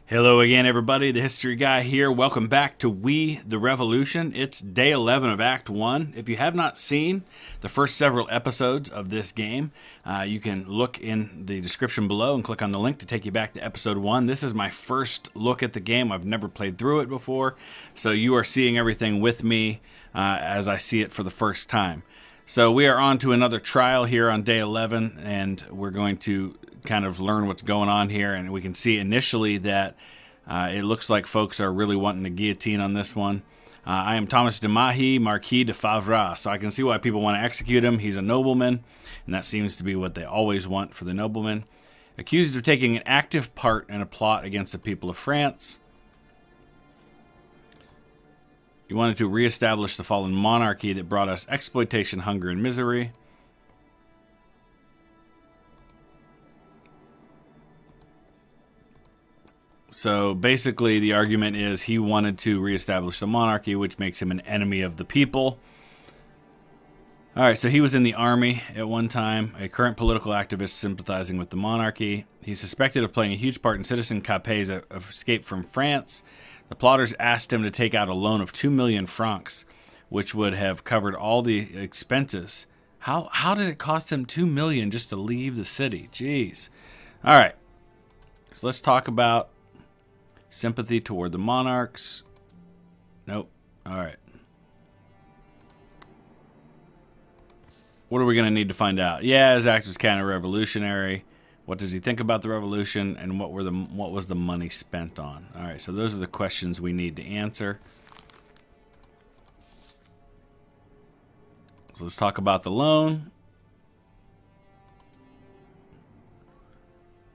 Hello again, everybody. The History Guy here. Welcome back to We the Revolution. It's day 11 of Act 1. If you have not seen the first several episodes of this game, you can look in the description below and click on the link to take you back to episode 1. This is my first look at the game. I've never played through it before, so you are seeing everything with me as I see it for the first time. So we are on to another trial here on day 11, and we're going to kind of learn what's going on here, and we can see initially that it looks like folks are really wanting the guillotine on this one. I am Thomas de Mahy, Marquis de Favras, so I can see why people want to execute him. He's a nobleman, and that seems to be what they always want for the nobleman. Accused of taking an active part in a plot against the people of France. He wanted to reestablish the fallen monarchy that brought us exploitation, hunger, and misery. So basically the argument is he wanted to reestablish the monarchy, which makes him an enemy of the people. Alright, so he was in the army at one time, a current political activist sympathizing with the monarchy. He's suspected of playing a huge part in Citizen Capet's escape from France. The plotters asked him to take out a loan of 2 million francs, which would have covered all the expenses. How did it cost him 2 million just to leave the city? Jeez. Alright, so let's talk about sympathy toward the monarchs. Nope. Alright. What are we going to need to find out? Yeah, his act was kind of revolutionary. What does he think about the revolution? And what was the money spent on? Alright, so those are the questions we need to answer. So let's talk about the loan.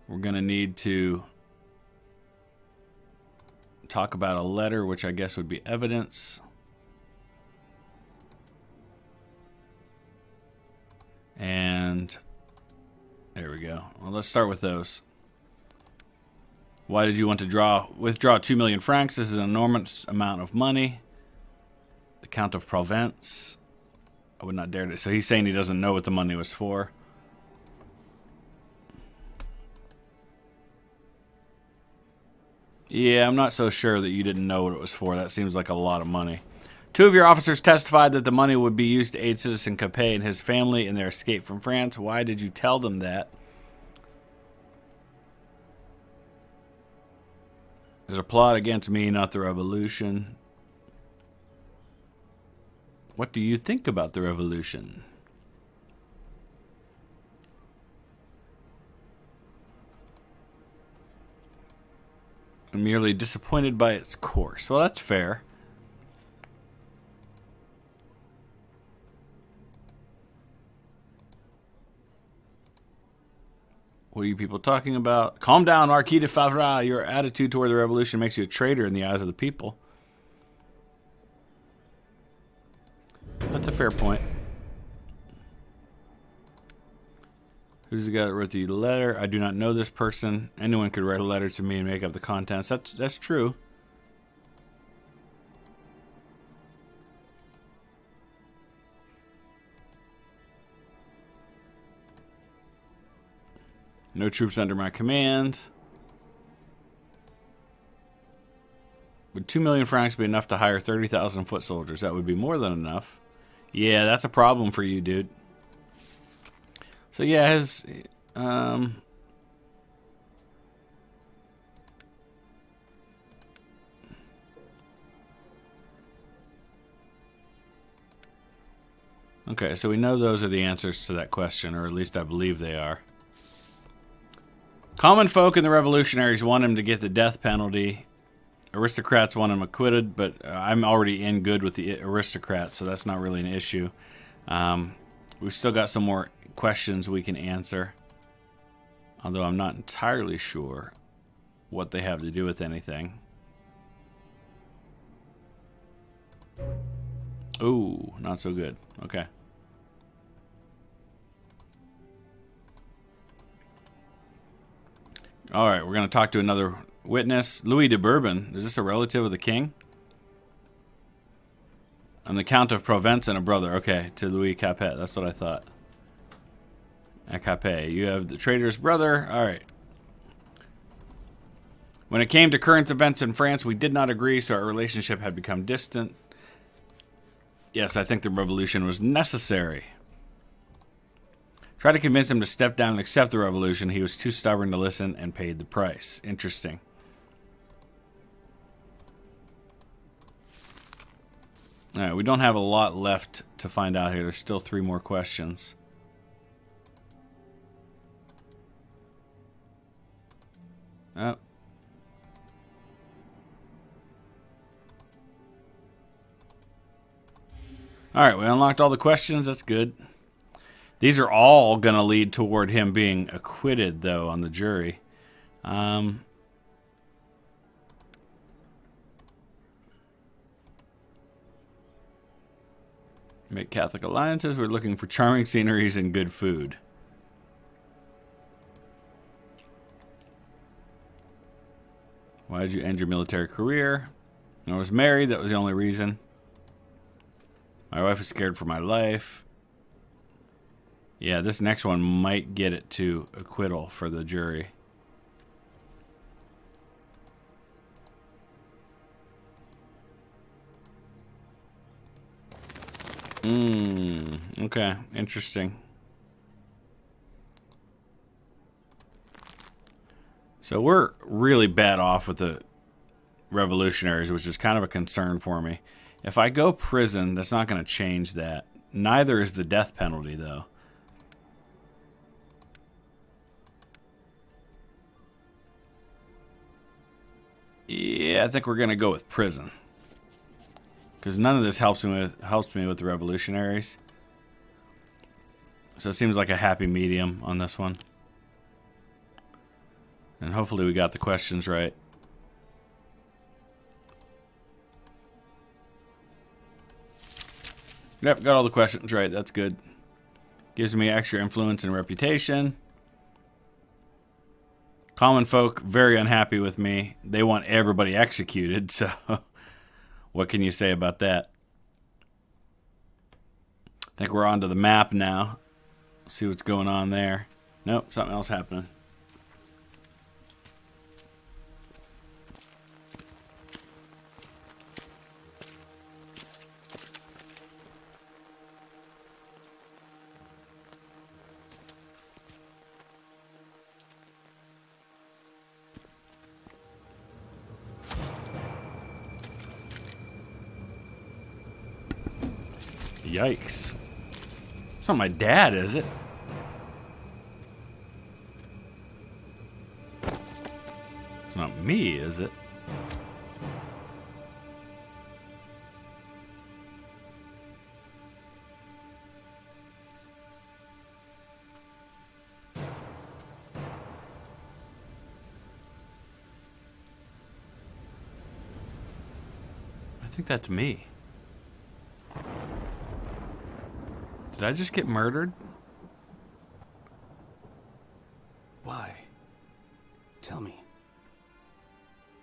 We're going to need to talk about a letter, which I guess would be evidence. And there we go. Well, let's start with those. Why did you want to withdraw 2 million francs? This is an enormous amount of money. The Count of Provence. I would not dare to. So he's saying he doesn't know what the money was for. Yeah, I'm not so sure that you didn't know what it was for. That seems like a lot of money. 2 of your officers testified that the money would be used to aid Citizen Capet and his family in their escape from France. Why did you tell them that? There's a plot against me, not the revolution. What do you think about the revolution? I'm merely disappointed by its course. Well, that's fair. What are you people talking about? Calm down, Marquis de Favras. Your attitude toward the revolution makes you a traitor in the eyes of the people. That's a fair point. Who's the guy that wrote the letter? I do not know this person. Anyone could write a letter to me and make up the contents. That's true. No troops under my command. Would 2 million francs be enough to hire 30,000 foot soldiers? That would be more than enough. Yeah, that's a problem for you, dude. So yeah, his okay, so we know those are the answers to that question, or at least I believe they are. Common folk and the revolutionaries want him to get the death penalty. Aristocrats want him acquitted, but I'm already in good with the aristocrats, so that's not really an issue. We've still got some more questions we can answer, although I'm not entirely sure what they have to do with anything. Ooh, not so good. Okay. All right, we're going to talk to another witness. Louis de Bourbon. Is this a relative of the king? I'm the Count of Provence and a brother. Okay, to Louis Capet. That's what I thought. Akape, you have the traitor's brother. All right. When it came to current events in France, we did not agree, so our relationship had become distant. Yes, I think the revolution was necessary. Tried to convince him to step down and accept the revolution. He was too stubborn to listen and paid the price. Interesting. All right, we don't have a lot left to find out here. There's still 3 more questions. Oh. Alright, we unlocked all the questions. That's good. These are all going to lead toward him being acquitted, though, on the jury. Make Catholic alliances. We're looking for charming sceneries and good food. Why did you end your military career? I was married. That was the only reason. My wife was scared for my life. Yeah, this next one might get it to acquittal for the jury. Okay, interesting. So we're really bad off with the revolutionaries, which is kind of a concern for me. If I go prison, that's not going to change that. Neither is the death penalty, though. Yeah, I think we're going to go with prison. Because none of this helps me with the revolutionaries. So it seems like a happy medium on this one. And hopefully we got the questions right. Yep, got all the questions right. That's good. Gives me extra influence and reputation. Common folk, very unhappy with me. They want everybody executed, so what can you say about that? I think we're onto the map now. See what's going on there. Nope, something else happening. Yikes. It's not my dad, is it? It's not me, is it? I think that's me. Did I just get murdered? Why? Tell me.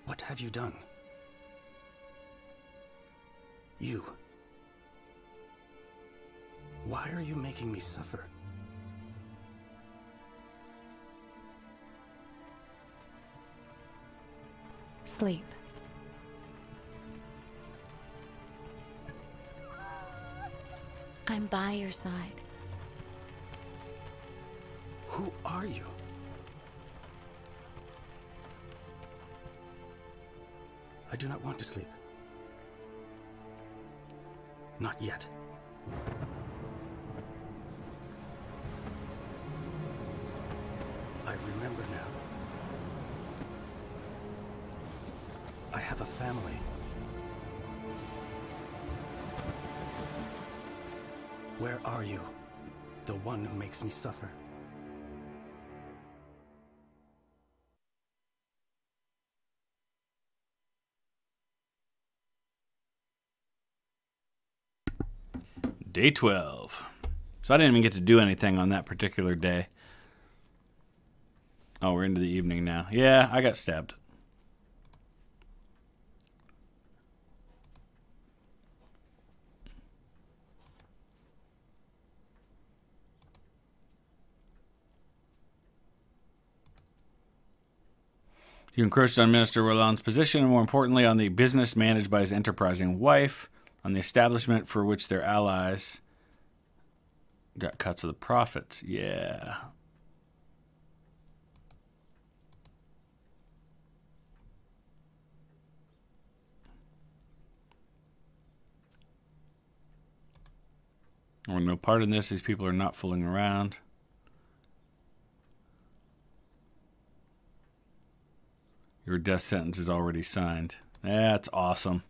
What have you done? You. Why are you making me suffer? Sleep. I'm by your side. Who are you? I do not want to sleep. Not yet. I remember now. I have a family. Where are you? The one who makes me suffer. Day 12. So I didn't even get to do anything on that particular day. Oh, we're into the evening now. Yeah, I got stabbed. You encroached on Minister Roland's position, and more importantly, on the business managed by his enterprising wife, on the establishment for which their allies got cuts of the profits. Yeah. I want no part in this. These people are not fooling around. Your death sentence is already signed. That's awesome.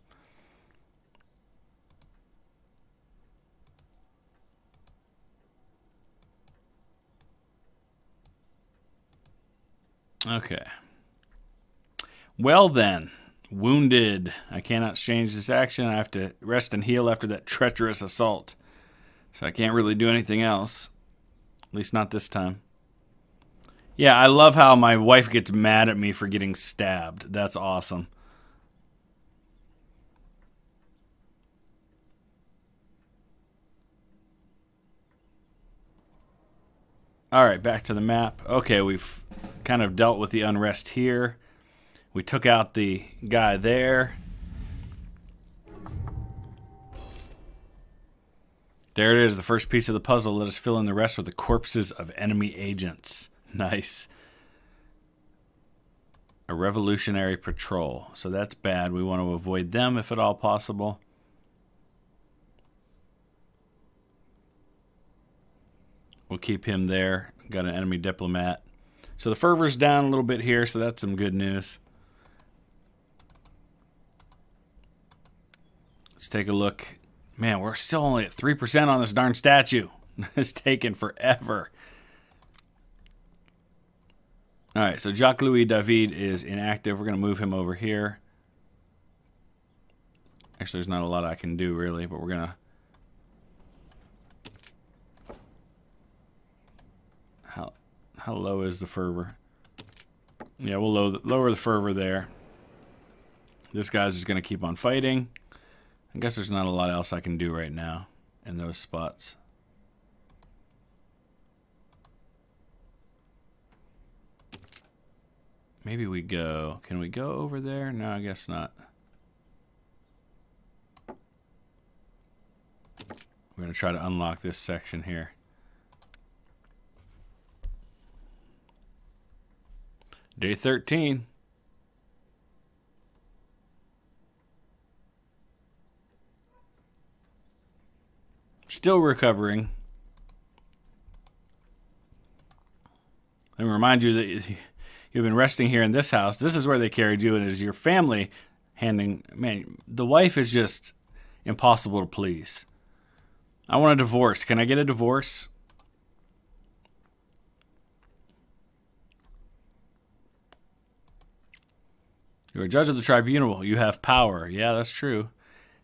Okay. Well then, wounded. I cannot change this action. I have to rest and heal after that treacherous assault. So I can't really do anything else. At least not this time. Yeah, I love how my wife gets mad at me for getting stabbed. That's awesome. All right, back to the map. Okay, we've kind of dealt with the unrest here. We took out the guy there. There it is, the first piece of the puzzle. Let us fill in the rest with the corpses of enemy agents. Nice. A revolutionary patrol. So that's bad. We want to avoid them if at all possible. We'll keep him there. Got an enemy diplomat. So the fervor's down a little bit here, so that's some good news. Let's take a look. Man, we're still only at 3% on this darn statue. It's taken forever. All right, so Jacques-Louis David is inactive. We're going to move him over here. Actually, there's not a lot I can do, really, but we're going to... How low is the fervor? Yeah, we'll lower the fervor there. This guy's just going to keep on fighting. I guess there's not a lot else I can do right now in those spots. Maybe we go... Can we go over there? No, I guess not. We're going to try to unlock this section here. Day 13. Still recovering. Let me remind you that you've been resting here in this house. This is where they carried you, and it is your family handing... Man, the wife is just impossible to please. I want a divorce. Can I get a divorce? You're a judge of the tribunal. You have power. Yeah, that's true.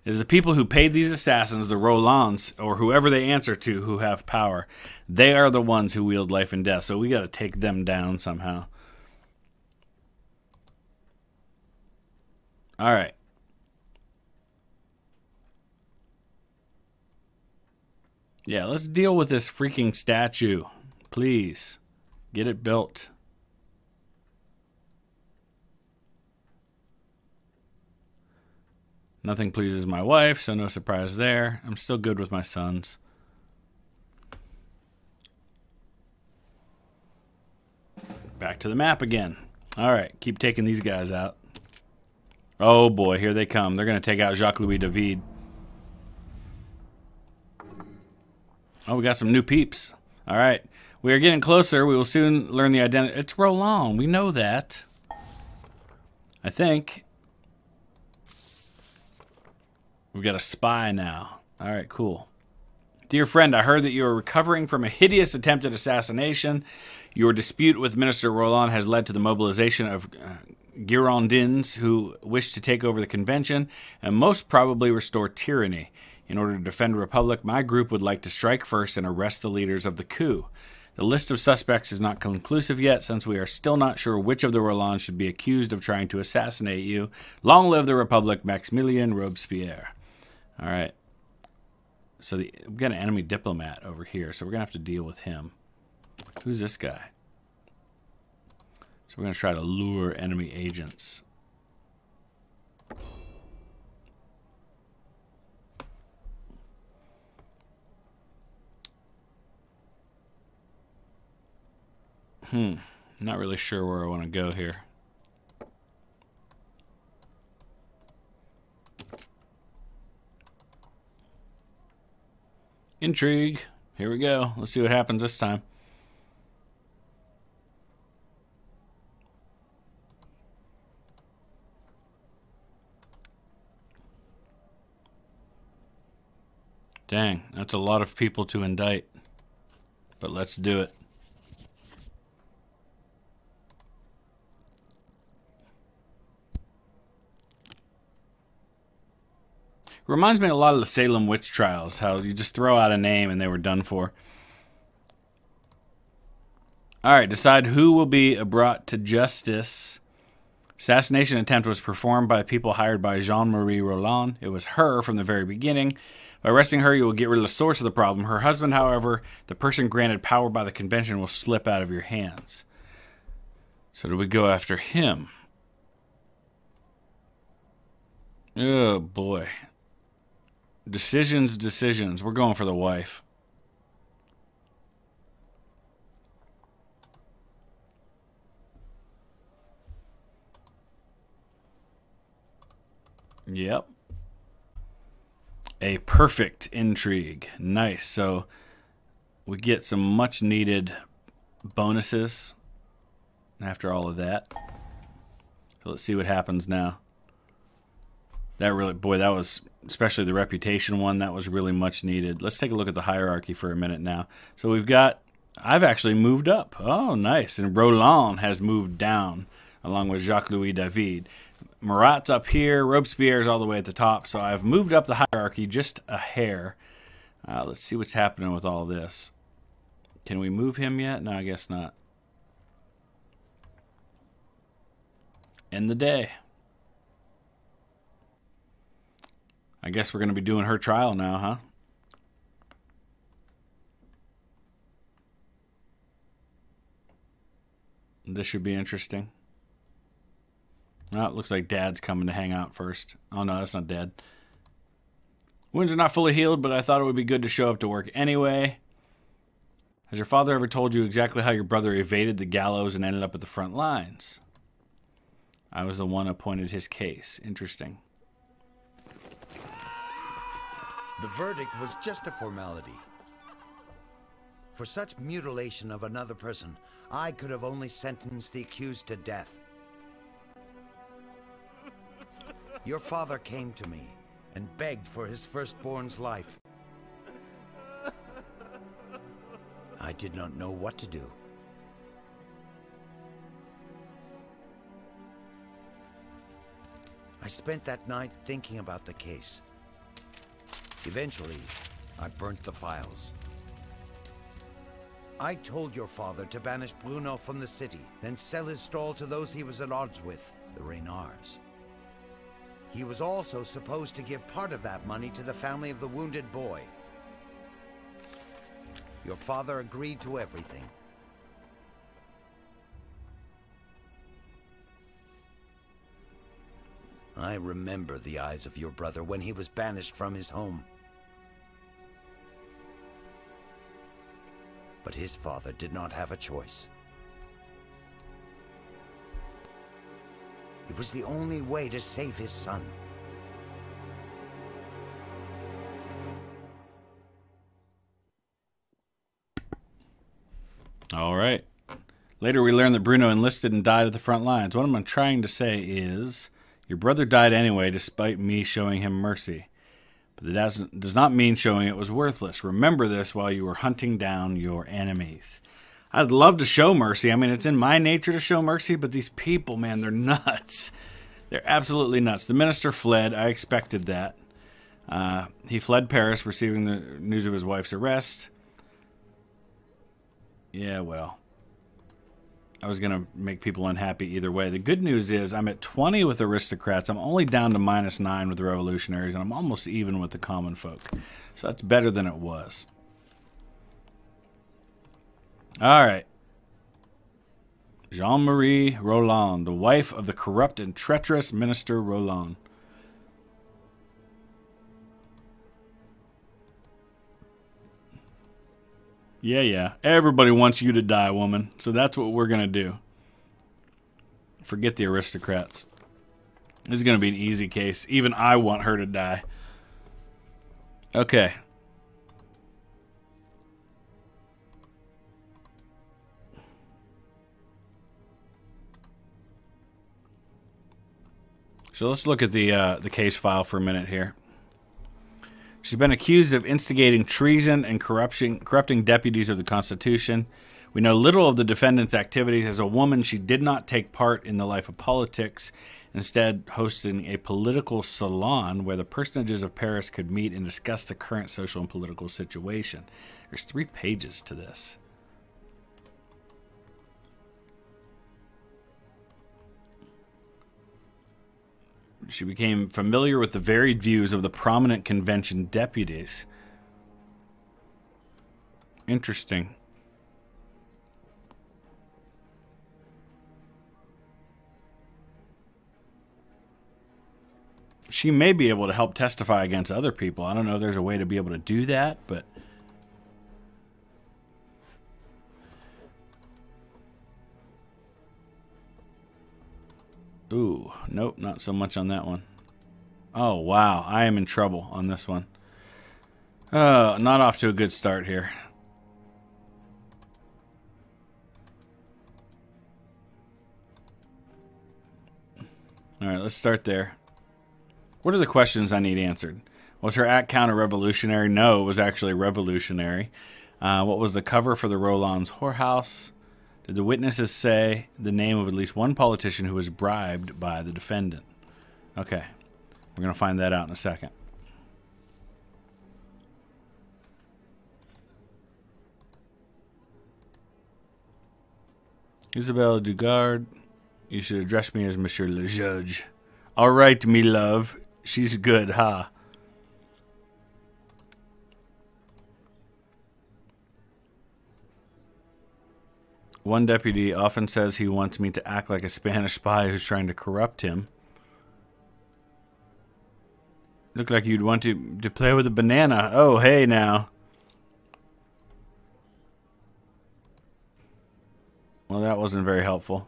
It is the people who paid these assassins, the Rolands, or whoever they answer to, who have power. They are the ones who wield life and death, so we got to take them down somehow. All right. Yeah, let's deal with this freaking statue. Please. Get it built. Nothing pleases my wife, so no surprise there. I'm still good with my sons. Back to the map again. All right, keep taking these guys out. Oh boy, here they come. They're going to take out Jacques-Louis David. Oh, we got some new peeps. All right, we are getting closer. We will soon learn the identity. It's Roland. We know that. I think. We've got a spy now. All right, cool. Dear friend, I heard that you are recovering from a hideous attempted assassination. Your dispute with Minister Roland has led to the mobilization of Girondins who wish to take over the convention and most probably restore tyranny. In order to defend the Republic, my group would like to strike first and arrest the leaders of the coup. The list of suspects is not conclusive yet, since we are still not sure which of the Rolands should be accused of trying to assassinate you. Long live the Republic, Maximilien Robespierre. All right. So we've got an enemy diplomat over here, so we're going to have to deal with him. Who's this guy? So we're going to try to lure enemy agents. Not really sure where I want to go here. Intrigue. Here we go. Let's see what happens this time. Dang, that's a lot of people to indict. But let's do it. Reminds me a lot of the Salem witch trials, how you just throw out a name and they were done for. Alright, decide who will be brought to justice. Assassination attempt was performed by people hired by Jean-Marie Roland. It was her from the very beginning. By arresting her, you will get rid of the source of the problem. Her husband, however, the person granted power by the convention, will slip out of your hands. So do we go after him? Oh boy. Decisions. We're going for the wife. Yep. A perfect intrigue. Nice. So we get some much needed bonuses after all of that. So let's see what happens now. That really, boy, that was, especially the reputation one, that was really much needed. Let's take a look at the hierarchy for a minute now. So we've got, I've actually moved up. Oh, nice. And Roland has moved down along with Jacques-Louis David. Marat's up here. Robespierre's all the way at the top. So I've moved up the hierarchy just a hair. Let's see what's happening with all this. Can we move him yet? No, I guess not. End the day. I guess we're going to be doing her trial now, huh? This should be interesting. Oh, it looks like Dad's coming to hang out first. Oh, no, that's not Dad. Wounds are not fully healed, but I thought it would be good to show up to work anyway. Has your father ever told you exactly how your brother evaded the gallows and ended up at the front lines? I was the one who appointed his case. Interesting. The verdict was just a formality. For such mutilation of another person, I could have only sentenced the accused to death. Your father came to me and begged for his firstborn's life. I did not know what to do. I spent that night thinking about the case. Eventually, I burnt the files. I told your father to banish Bruno from the city, then sell his stall to those he was at odds with, the Reynards. He was also supposed to give part of that money to the family of the wounded boy. Your father agreed to everything. I remember the eyes of your brother when he was banished from his home. But his father did not have a choice. It was the only way to save his son. All right. Later we learned that Bruno enlisted and died at the front lines. What I'm trying to say is, your brother died anyway despite me showing him mercy. But that does not mean showing it was worthless. Remember this while you were hunting down your enemies. I'd love to show mercy. I mean, it's in my nature to show mercy, but these people, man, they're nuts. They're absolutely nuts. The minister fled. I expected that. He fled Paris, receiving the news of his wife's arrest. Yeah, well, I was going to make people unhappy either way. The good news is I'm at 20 with aristocrats. I'm only down to -9 with the revolutionaries, and I'm almost even with the common folk. So that's better than it was. All right. Jean-Marie Roland, the wife of the corrupt and treacherous minister Roland. Yeah. Everybody wants you to die, woman. So that's what we're going to do. Forget the aristocrats. This is going to be an easy case. Even I want her to die. Okay. So let's look at the case file for a minute here. She's been accused of instigating treason and corrupting deputies of the Constitution. We know little of the defendant's activities. As a woman, she did not take part in the life of politics, instead hosting a political salon where the personages of Paris could meet and discuss the current social and political situation. There's 3 pages to this. She became familiar with the varied views of the prominent convention deputies. Interesting. She may be able to help testify against other people. I don't know if there's a way to be able to do that, but... Ooh, nope, not so much on that one. Oh, wow, I am in trouble on this one. Not off to a good start here. All right, let's start there. What are the questions I need answered? Was her act counter-revolutionary? No, it was actually revolutionary. What was the cover for the Roland's whorehouse? Did the witnesses say the name of at least one politician who was bribed by the defendant? Okay, we're going to find that out in a second. Isabelle Dugard, you should address me as Monsieur le Juge. All right, me love. She's good, huh? One deputy often says he wants me to act like a Spanish spy who's trying to corrupt him. Look like you'd want to play with a banana. Oh, hey now. Well, that wasn't very helpful.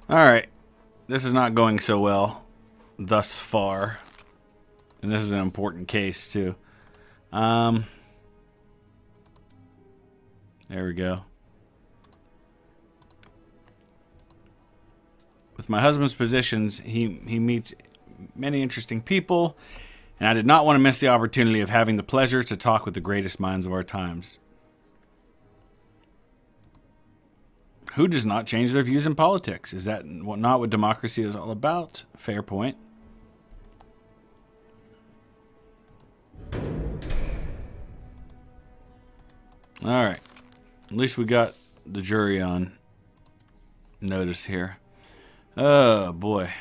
Alright. This is not going so well thus far. And this is an important case, too. There we go. With my husband's positions, he meets many interesting people, and I did not want to miss the opportunity of having the pleasure to talk with the greatest minds of our times. Who does not change their views in politics? Is that not what democracy is all about? Fair point. All right. At least we got the jury on notice here. Oh, boy.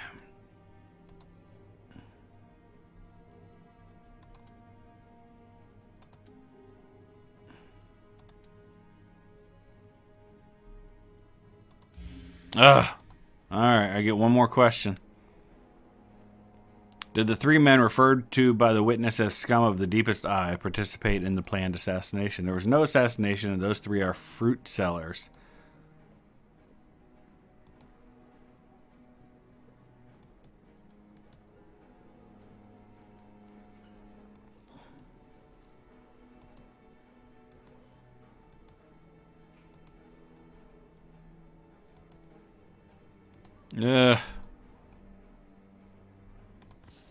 Ugh. Alright, I get one more question. Did the 3 men referred to by the witness as scum of the deepest eye participate in the planned assassination? There was no assassination, and those 3 are fruit sellers.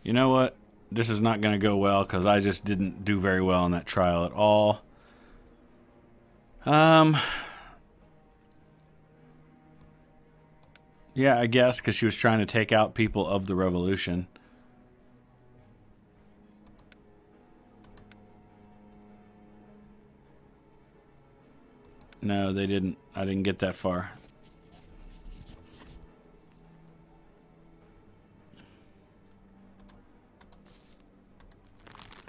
You know what? This is not going to go well because I just didn't do very well in that trial at all. Yeah, I guess because she was trying to take out people of the revolution. No, they didn't. I didn't get that far.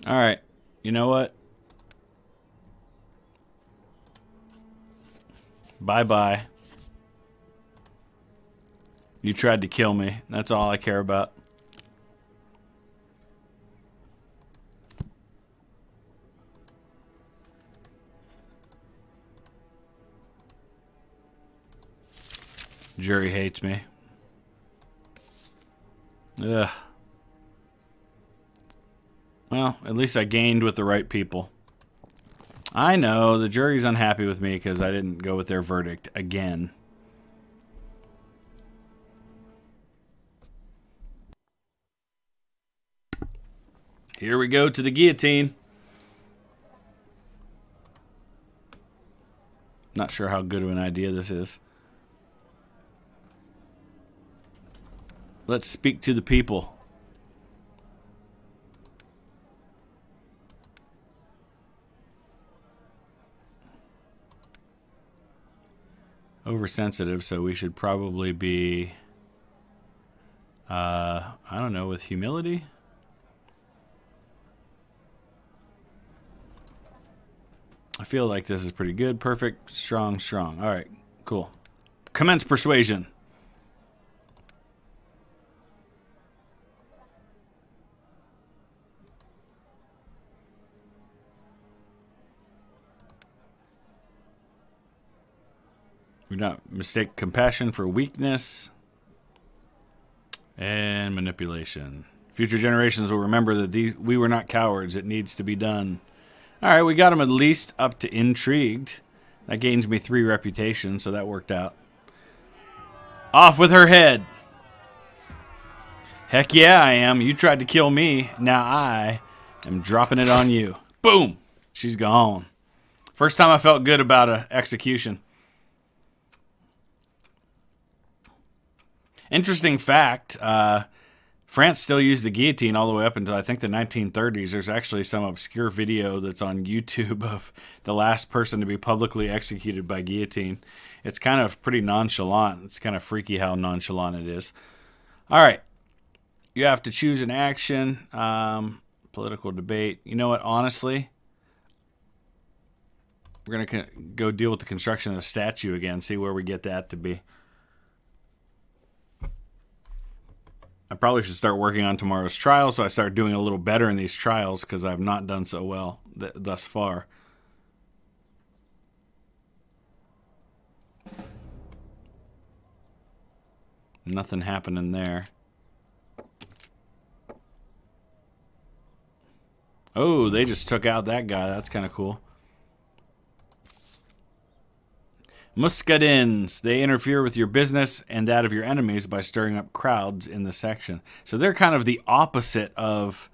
All right. You know what? Bye-bye. You tried to kill me. That's all I care about. Jury hates me. Ugh. Well, at least I gained with the right people. I know, the jury's unhappy with me because I didn't go with their verdict again. Here we go to the guillotine. Not sure how good of an idea this is. Let's speak to the people. Oversensitive, so we should probably be, I don't know, with humility? I feel like this is pretty good. Perfect, strong, strong. All right, cool. Commence persuasion. We not mistake compassion for weakness and manipulation. Future generations will remember that we were not cowards. It needs to be done. All right, we got him at least up to intrigued. That gains me 3 reputation, so that worked out. Off with her head. Heck yeah, I am. You tried to kill me. Now I am dropping it on you. Boom. She's gone. First time I felt good about an execution. Interesting fact, France still used the guillotine all the way up until I think the 1930s. There's actually some obscure video that's on YouTube of the last person to be publicly executed by guillotine. It's kind of pretty nonchalant. It's kind of freaky how nonchalant it is. All right. You have to choose an action. Political debate. You know what? Honestly, we're going to go deal with the construction of the statue again, see where we get that to be. I probably should start working on tomorrow's trial, so I start doing a little better in these trials because I've not done so well thus far. Nothing happening there. Oh, they just took out that guy. That's kind of cool. Muscadins. They interfere with your business and that of your enemies by stirring up crowds in the section. So they're kind of the opposite of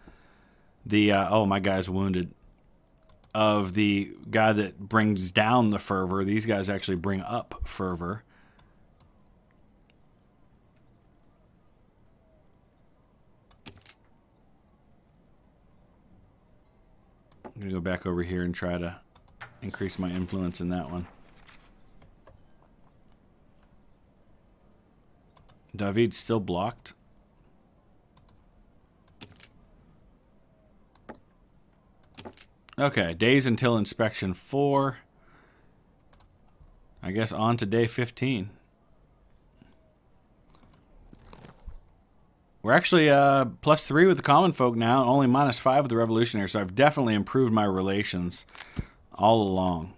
the... oh, my guy's wounded. Of the guy that brings down the fervor. These guys actually bring up fervor. I'm going to go back over here and try to increase my influence in that one. David's still blocked. Okay, days until inspection 4. I guess on to day 15. We're actually +3 with the common folk now, only -5 with the revolutionary, so I've definitely improved my relations all along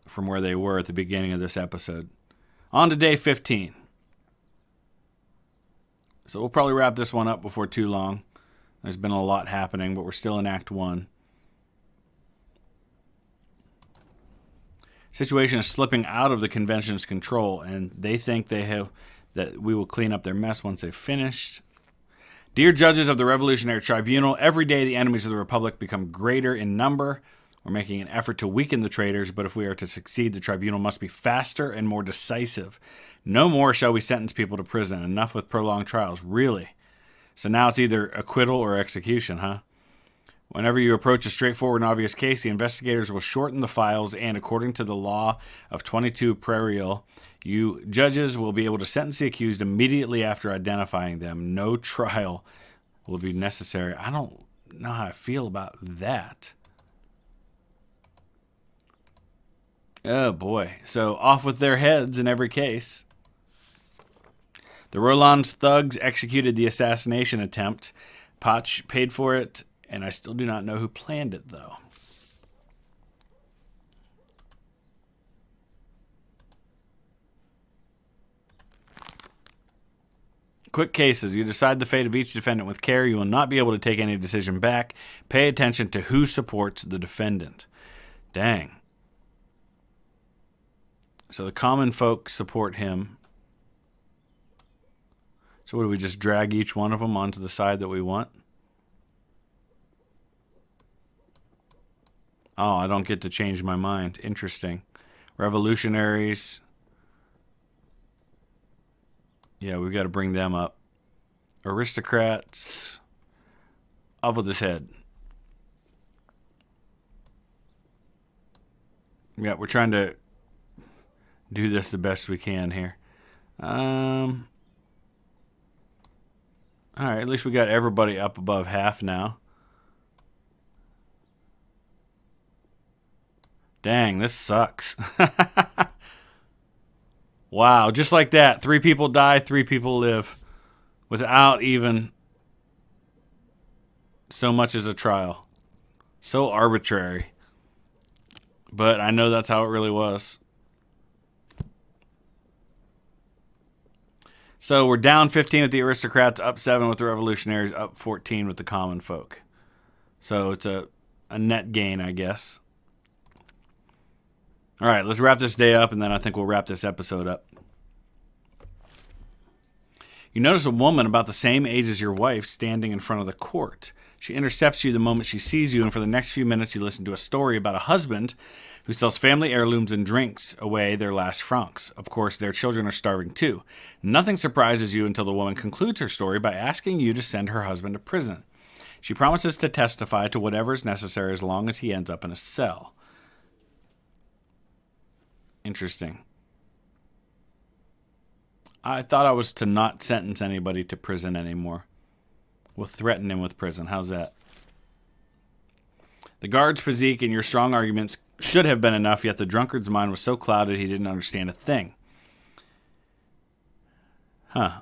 from where they were at the beginning of this episode. On to day 15. So we'll probably wrap this one up before too long. There's been a lot happening, but we're still in Act 1. Situation is slipping out of the convention's control, and they think that we will clean up their mess once they've finished. Dear judges of the Revolutionary Tribunal, every day the enemies of the Republic become greater in number. We're making an effort to weaken the traitors, but if we are to succeed, the tribunal must be faster and more decisive. No more shall we sentence people to prison. Enough with prolonged trials. Really? So now it's either acquittal or execution, huh? Whenever you approach a straightforward and obvious case, the investigators will shorten the files, and according to the law of 22 Prairial, you judges will be able to sentence the accused immediately after identifying them. No trial will be necessary. I don't know how I feel about that. Oh, boy. So off with their heads in every case. The Roland's thugs executed the assassination attempt. Potch paid for it, and I still do not know who planned it, though. Quick cases. You decide the fate of each defendant with care. You will not be able to take any decision back. Pay attention to who supports the defendant. Dang. So the common folk support him. So what do we just drag each one of them onto the side that we want? Oh, I don't get to change my mind. Interesting. Revolutionaries. Yeah, we've got to bring them up. Aristocrats. Off with his head. Yeah, we're trying to do this the best we can here. Alright, at least we got everybody up above half now. Dang, this sucks. Wow, just like that. 3 people die, 3 people live. Without even so much as a trial. So arbitrary. But I know that's how it really was. So we're down 15 with the aristocrats, up 7 with the revolutionaries, up 14 with the common folk. So it's a net gain, I guess. All right, let's wrap this day up, and then I think we'll wrap this episode up. You notice a woman about the same age as your wife standing in front of the court. She intercepts you the moment she sees you, and for the next few minutes you listen to a story about a husband who sells family heirlooms and drinks away their last francs. Of course, their children are starving too. Nothing surprises you until the woman concludes her story by asking you to send her husband to prison. She promises to testify to whatever is necessary as long as he ends up in a cell. Interesting. I thought I was to not sentence anybody to prison anymore. We'll threaten him with prison. How's that? The guard's physique and your strong arguments should have been enough, yet the drunkard's mind was so clouded he didn't understand a thing. Huh.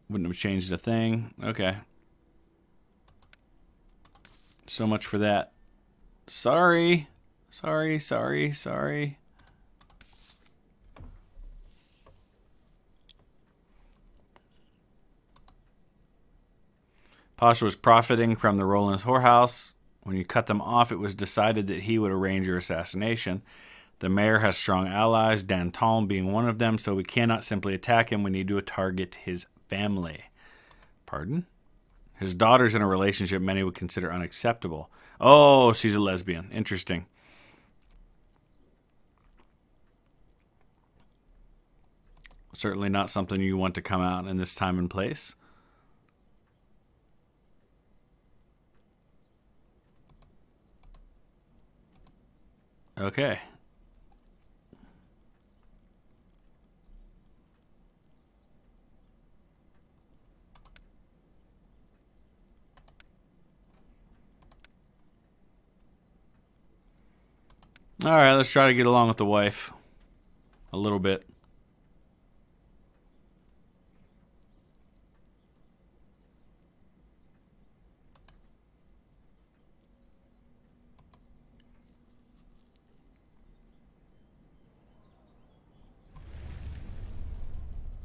Wouldn't have changed a thing. Okay. So much for that. Sorry. Sorry. Pasha was profiting from the Roland's whorehouse. When you cut them off, it was decided that he would arrange your assassination. The mayor has strong allies, Danton being one of them, so we cannot simply attack him. We need to target his family. Pardon? His daughter's in a relationship many would consider unacceptable. Oh, she's a lesbian. Interesting. Certainly not something you want to come out in this time and place. Okay. All right, let's try to get along with the wife a little bit.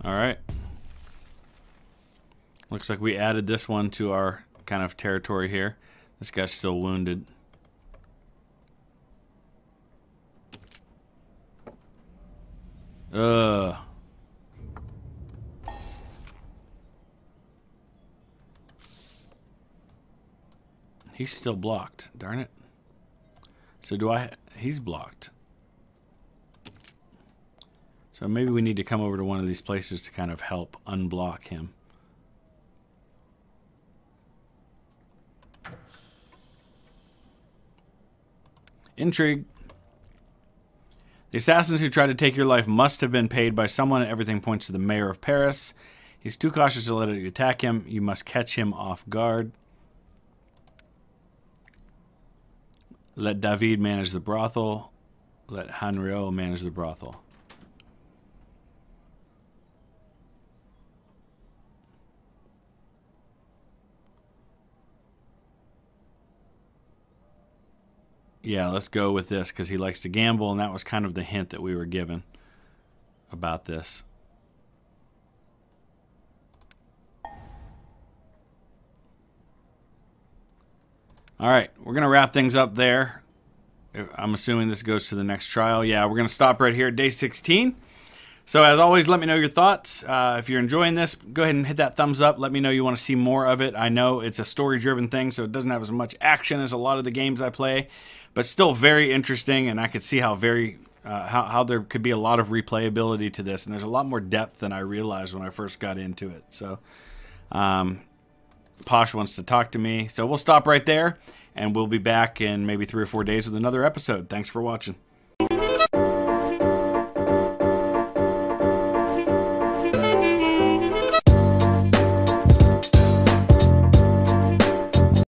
All right. Looks like we added this one to our kind of territory here. This guy's still wounded. He's still blocked. Darn it. So do I... He's blocked. So maybe we need to come over to one of these places to kind of help unblock him. Intrigue. The assassins who tried to take your life must have been paid by someone, and everything points to the mayor of Paris. He's too cautious to let you attack him. You must catch him off guard. Let David manage the brothel. let Hanrio manage the brothel. Yeah, let's go with this because he likes to gamble, and that was kind of the hint that we were given about this. All right, we're going to wrap things up there. I'm assuming this goes to the next trial. Yeah, we're going to stop right here at day 16. So as always, let me know your thoughts. If you're enjoying this, go ahead and hit that thumbs up. Let me know you want to see more of it. I know it's a story-driven thing, so it doesn't have as much action as a lot of the games I play, but still very interesting, and I could see how how there could be a lot of replayability to this, and there's a lot more depth than I realized when I first got into it. So Posh wants to talk to me, so we'll stop right there, and we'll be back in maybe 3 or 4 days with another episode. Thanks for watching.